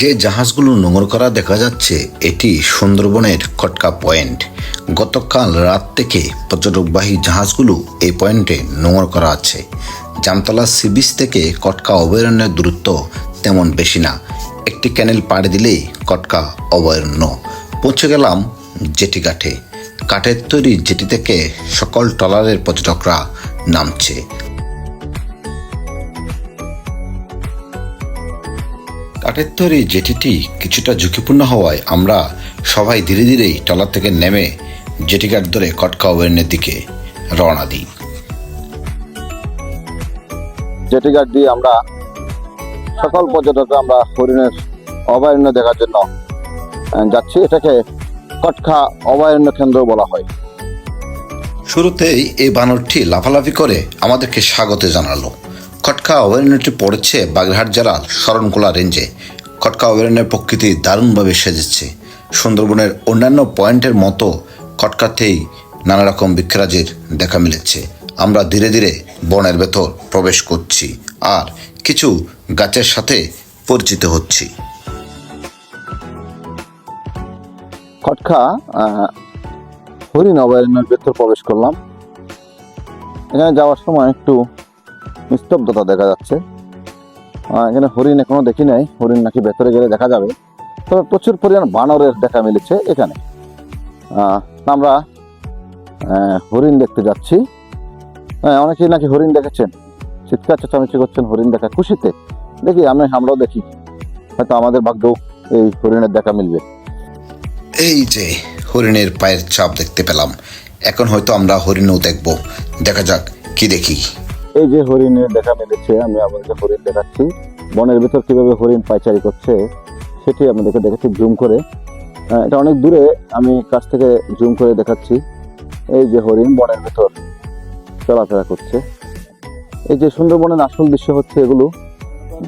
যে জাহাজগুলো নোঙর করা দেখা যাচ্ছে এটি সুন্দরবনের কটকা পয়েন্ট। গতকাল রাত থেকে পর্যটকবাহী জাহাজগুলো এই পয়েন্টে নোঙর করা আছে। জামতলা সি বিচ থেকে কটকা অভয়ারণ্যের দূরত্ব তেমন বেশি না, একটি ক্যানেল পাড়ি দিলেই কটকা অভয়ারণ্য। পৌঁছে গেলাম জেটি ঘাটে। কাঠের তৈরি জেটি থেকে সকল ট্রলারের পর্যটকরা নামছে। কাঠের তৈরি জেটিটি কিছুটা ঝুঁকিপূর্ণ হওয়ায় আমরা সবাই ধীরে ধীরেই ট্রলার থেকে নেমে জেটিঘাট ধরে কটকা অভয়ারণ্যের দিকে রওনা দিই। জেটিঘাট দিয়ে আমরা সকল পর্যটকরা আমরা হরিণের অভয়ারণ্য দেখার জন্য যাচ্ছি। এটাকে কটকা অভয়ারণ্য কেন্দ্র বলা হয়। শুরুতেই এই বানরটি লাফালাফি করে আমাদেরকে স্বাগত জানালো। কটকা অভয়ারণ্যটি পড়েছে বাগেরহাট জেলার শরণখোলা রেঞ্জে। কটকা অভয়ারণ্যের প্রকৃতি দারুণভাবে সেজেছে। সুন্দরবনের অন্যান্য পয়েন্টের মতো কটকাতেই নানা রকম বৃক্ষরাজির দেখা মিলেছে। আমরা ধীরে ধীরে বনের ভেতর প্রবেশ করছি আর কিছু গাছের সাথে পরিচিত হচ্ছি। কটকা হরিণ অভয়ারণ্যের ভেতর প্রবেশ করলাম। এখানে যাওয়ার সময় একটু নিস্তব্ধতা দেখা যাচ্ছে। এখানে হরিণ এখনো দেখি নাই, হরিণ নাকি ভেতরে গেলে দেখা যাবে। তবে প্রচুর পরিমাণ বানরের দেখা মিলেছে এখানে। আমরা হরিণ দেখতে যাচ্ছি। অনেকেই নাকি হরিণ দেখেছেন, চিৎকার চেঁচামেচি করছেন হরিণ দেখা খুশিতে। দেখি আমরাও দেখি, হয়তো আমাদের ভাগ্যেও এই হরিণের দেখা মিলবে। এই যে হরিণের পায়ের ছাপ দেখতে পেলাম, এখন হয়তো আমরা হরিণও দেখব। দেখা যাক কি দেখি। এই যে হরিণের দেখা মিলেছে, আমি আপনাদেরকে হরিণ দেখাচ্ছি। বনের ভেতর কিভাবে হরিণ পাইচারি করছে সেটি আপনাদেরকে দেখাচ্ছি জুম করে। এটা অনেক দূরে, আমি কাছ থেকে জুম করে দেখাচ্ছি। এই যে হরিণ বনের ভেতর চলাফেরা করছে। এই যে সুন্দরবনের আসল দৃশ্য হচ্ছে এগুলো।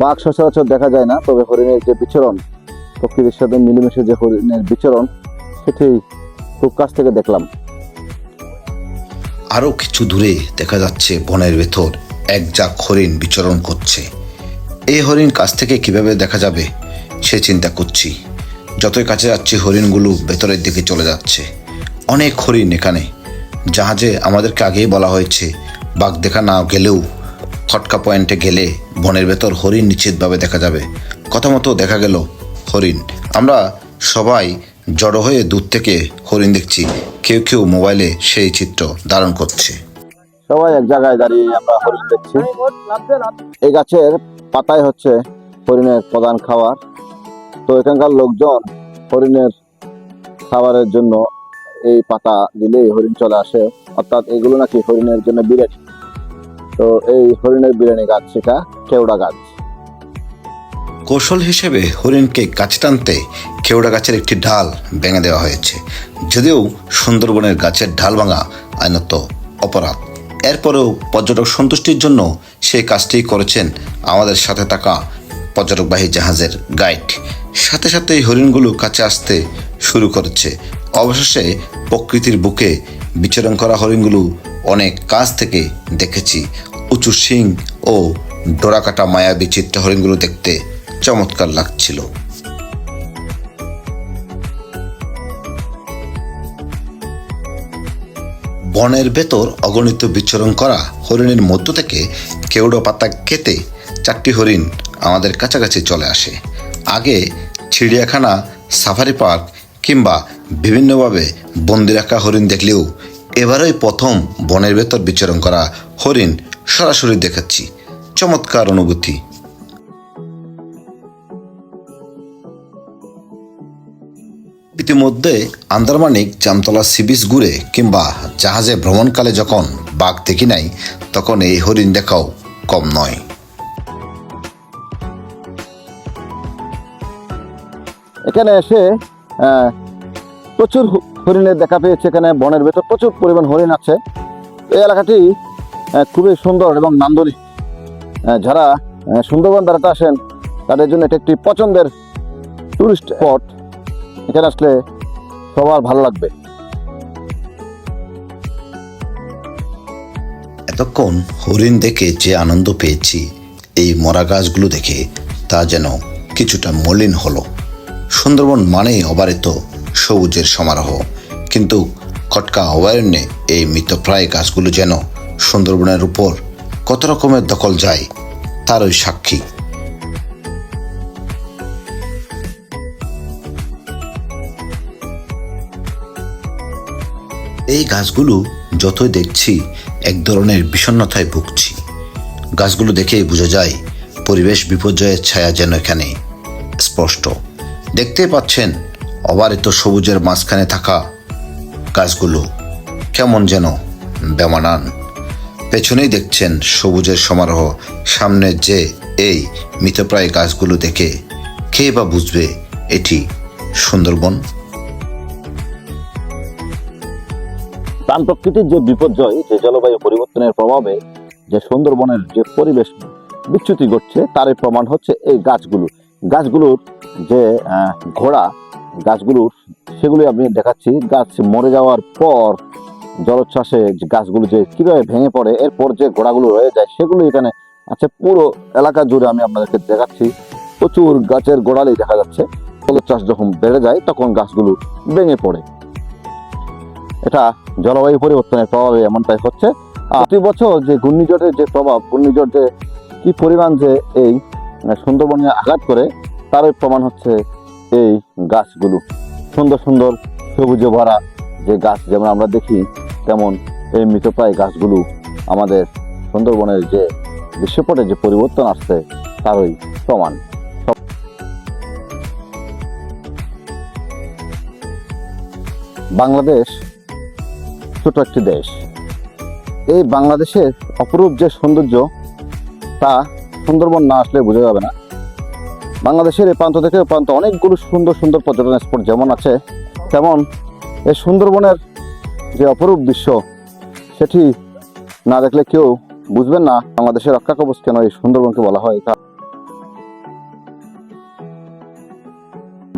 বাঘ সচরাচর দেখা যায় না, তবে হরিণের যে বিচরণ, প্রকৃতির সাথে মিলেমিশে যে হরিণের বিচরণ, সেটি খুব কাছ থেকে দেখলাম। আরো কিছু দূরে দেখা যাচ্ছে বনের ভেতর এক ঝাঁক হরিণ বিচরণ করছে। এই হরিণ কাছ থেকে কিভাবে দেখা যাবে সে চিন্তা করছি। যতই কাছে যাচ্ছি হরিণগুলো ভেতরের দিকে চলে যাচ্ছে। অনেক হরিণ এখানে। জাহাজে আমাদেরকে আগেই বলা হয়েছে বাঘ দেখা না গেলেও কটকা পয়েন্টে গেলে বনের ভেতর হরিণ নিশ্চিতভাবে দেখা যাবে। কথা মতো দেখা গেল হরিণ। আমরা সবাই জড়ো হয়ে দূর থেকে হরিণ দেখছি। কেউ কেউ মোবাইলে সেই চিত্র ধারণ করছে। সবাই এক জায়গায় দাঁড়িয়ে আমরা হরিণ দেখছি। এই গাছের পাতাই হচ্ছে হরিণের প্রধান খাবার। তো এখানকার লোকজন হরিণের খাবারের জন্য এই পাতা দিলেই হরিণ চলে আসে, অর্থাৎ এগুলো নাকি হরিণের জন্য বিরিয়ানি। তো এই হরিণের বিরিয়ানি গাছ সেটা কেওড়া গাছ। কৌশল হিসেবে হরিণকে কাছে টানতে কেওড়া গাছের একটি ঢাল ভেঙে দেওয়া হয়েছে। যদিও সুন্দরবনের গাছের ঢাল ভাঙা আইনত অপরাধ, এরপরেও পর্যটক সন্তুষ্টির জন্য সেই কাজটি করেছেন আমাদের সাথে থাকা পর্যটকবাহী জাহাজের গাইড। সাথে সাথেই হরিণগুলো কাছে আসতে শুরু করেছে। অবশেষে প্রকৃতির বুকে বিচরণ করা হরিণগুলো অনেক কাছ থেকে দেখেছি। উঁচু শিং ও ডোরাকাটা মায়াবী চিত্র হরিণগুলো দেখতে চমৎকার লাগছিল। বনের ভেতর অগণিত বিচরণ করা হরিণের মধ্য থেকে কেওড়া পাতা খেতে 4টি হরিণ আমাদের কাছাকাছি চলে আসে। আগে চিড়িয়াখানা, সাফারি পার্ক কিংবা বিভিন্নভাবে বন্দি রাখা হরিণ দেখলেও এবারই প্রথম বনের ভেতর বিচরণ করা হরিণ সরাসরি দেখাচ্ছি। চমৎকার অনুভূতি। ইতিমধ্যে আন্দারমানিক জামতলা সি বিচ ঘুরে কিংবা জাহাজে ভ্রমণকালে যখন বাঘ দেখি নাই, তখন এই হরিণ দেখাও কম নয়। এখানে এসে প্রচুর হরিণের দেখা পেয়েছে। এখানে বনের ভেতর প্রচুর পরিমাণ হরিণ আছে। এই এলাকাটি খুবই সুন্দর এবং নান্দনিক। যারা সুন্দরবন বেড়াতে আসেন তাদের জন্য এটা একটি পছন্দের টুরিস্ট স্পট। এখানে আসলে সবার ভালো লাগবে। এতক্ষণ হরিণ দেখে যে আনন্দ পেয়েছি, এই মরা গাছগুলো দেখে তা যেন কিছুটা মলিন হলো। সুন্দরবন মানেই অবারিত সবুজের সমারোহ, কিন্তু খটকা অভয়ারণ্যে এই মৃতপ্রায় গাছগুলো যেন সুন্দরবনের উপর কত রকমের দখল যায় তারই সাক্ষী। এই গাছগুলো যতই দেখছি এক ধরনের বিষণ্ণতায় ভুগছি। গাছগুলো দেখেই বোঝা যায় পরিবেশ বিপর্যয়ের ছায়া যেন এখানে স্পষ্ট। দেখতেই পাচ্ছেন অবারিত সবুজের মাঝখানে থাকা গাছগুলো কেমন যেন বেমানান। পেছনেই দেখছেন সবুজের সমারোহ। সামনে যে এই মৃতপ্রায় গাছগুলো দেখে কে বা বুঝবে এটি সুন্দরবন। প্রাণ প্রকৃতির যে বিপর্যয়, যে জলবায়ু পরিবর্তনের প্রভাবে যে সুন্দরবনের যে পরিবেশ বিচ্যুতি ঘটছে, তারই প্রমাণ হচ্ছে এই গাছগুলোর যে ঘোড়া, গাছগুলোর সেগুলি আমি দেখাচ্ছি। গাছ মরে যাওয়ার পর জলোচ্ছ্বাসে যে গাছগুলো যে কিভাবে ভেঙে পড়ে, এরপর যে গোড়াগুলো রয়ে যায় সেগুলো এখানে আছে। পুরো এলাকা জুড়ে আমি আপনাদেরকে দেখাচ্ছি, প্রচুর গাছের গোড়ালি দেখা যাচ্ছে। জলোচ্ছ্বাস যখন বেড়ে যায় তখন গাছগুলো ভেঙে পড়ে। এটা জলবায়ু পরিবর্তনের প্রভাবে এমনটাই হচ্ছে। প্রতি বছর যে ঘূর্ণিঝড়ের যে প্রভাব, ঘূর্ণিঝড় যে কি পরিমাণ যে এই সুন্দরবনে আঘাত করে, তারই প্রমাণ হচ্ছে এই গাছগুলো। সুন্দর সুন্দর সবুজে ভরা যে গাছ যেমন আমরা দেখি, তেমন এই মৃতপ্রায় গাছগুলো আমাদের সুন্দরবনের যে দৃশ্যপটে যে পরিবর্তন আসছে তারই প্রমাণ। বাংলাদেশ ছোট একটি দেশ। এই বাংলাদেশের অপরূপ যে সৌন্দর্য, তা সুন্দরবন না আসলে বোঝা যাবে না। বাংলাদেশের এই প্রান্ত থেকে প্রান্ত অনেকগুলো সুন্দর সুন্দর পর্যটন স্পট যেমন আছে, তেমন এই সুন্দরবনের যে অপরূপ দৃশ্য, সেটি না দেখলে কেউ বুঝবেন না বাংলাদেশের রক্ষা কবচ কেন এই সুন্দরবনকে বলা হয়।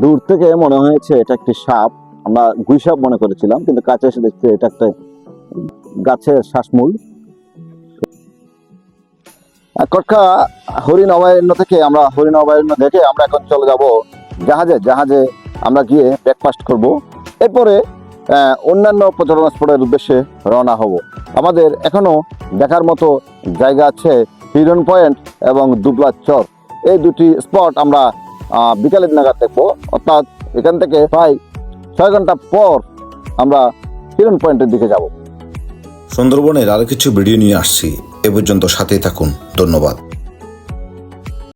দূর থেকে মনে হয়েছে এটা একটি সাপ, আমরা গুই সাপ মনে করেছিলাম, কিন্তু কাছে এসে দেখছি এটা একটা গাছের শ্বাসমূল। কটকা হরিণ অভয়ারণ্য থেকে আমরা হরিণ অভয়ারণ্য দেখে আমরা এখন চলে যাব জাহাজে আমরা গিয়ে ব্রেকফাস্ট করব। এরপরে অন্যান্য পর্যটন স্পটের উদ্দেশ্যে রওনা হব। আমাদের এখনো দেখার মতো জায়গা আছে হিরন পয়েন্ট এবং দুবলা চর। এই দুটি স্পট আমরা বিকালের নাগাদ দেখবো, অর্থাৎ এখান থেকে প্রায় 6 ঘন্টা পর আমরা হিরন পয়েন্টের দিকে যাব। সুন্দরবনের আরো কিছু ভিডিও নিয়ে আসছি, এ পর্যন্ত সাথেই থাকুন। ধন্যবাদ।